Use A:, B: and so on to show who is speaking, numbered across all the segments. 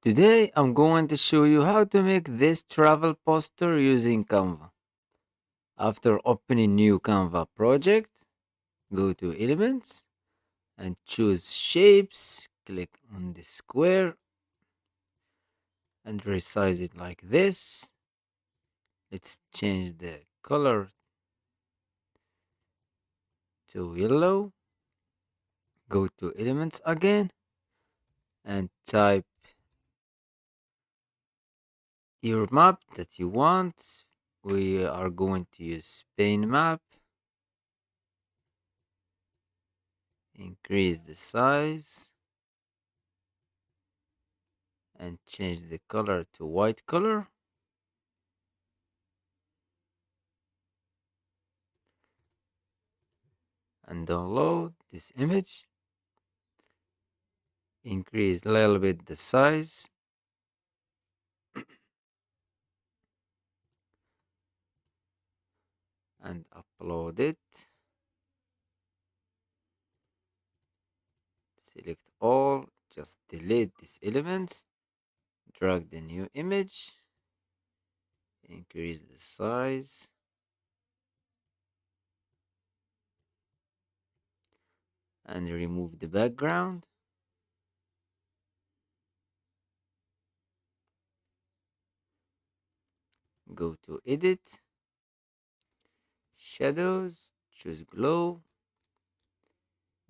A: Today I'm going to show you how to make this travel poster using Canva. After opening new Canva project, go to Elements and choose Shapes. Click on the square and resize it like this. Let's change the color to yellow. Go to Elements again and type your map that you want. We are going to use Spain map. Increase the size and change the color to white color. And download this image. Increase a little bit the size. And upload it. Select all. Just delete these elements. Drag the new image. Increase the size. And remove the background. Go to edit. Shadows. Choose glow.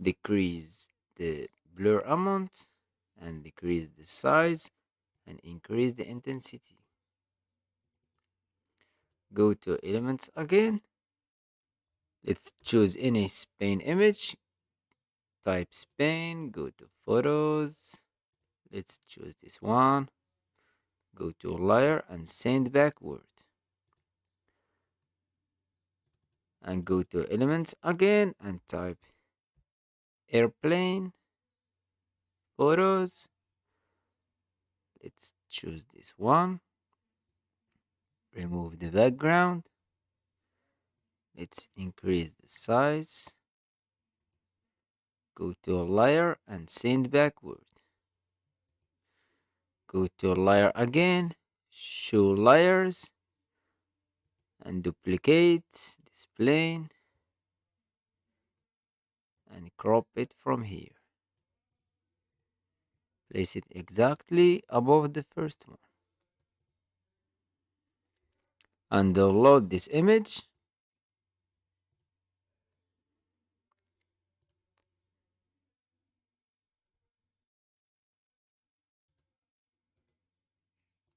A: Decrease the blur amount. And decrease the size. And increase the intensity. Go to elements again. Let's choose any Spain image. Type Spain, go to photos. Let's choose this one. Go to layer and send backward. And go to elements again and type airplane, photos. Let's choose this one. Remove the background. Let's increase the size. Go to a layer and send backward. Go to a layer again. Show layers. And duplicate this plane. And crop it from here. Place it exactly above the first one. And download this image.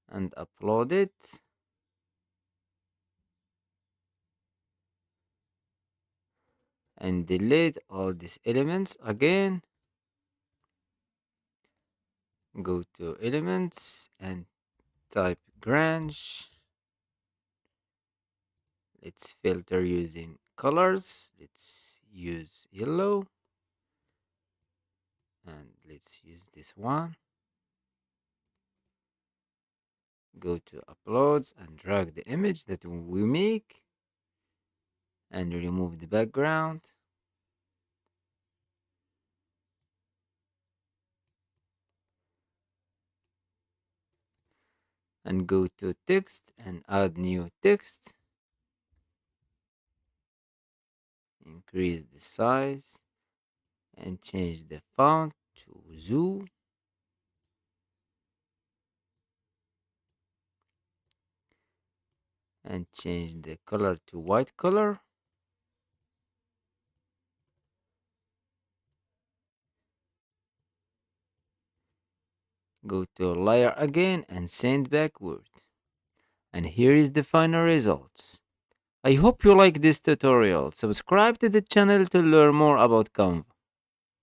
A: And upload it. And delete all these elements again. Go to elements and type grunge. Let's filter using colors. Let's use yellow. And let's use this one. Go to uploads and drag the image that we make. And remove the background. And go to text and add new text. Increase the size and change the font to zoo. And change the color to white color. Go to a layer again and send backward. And here is the final results. I hope you like this tutorial. Subscribe to the channel to learn more about Canva.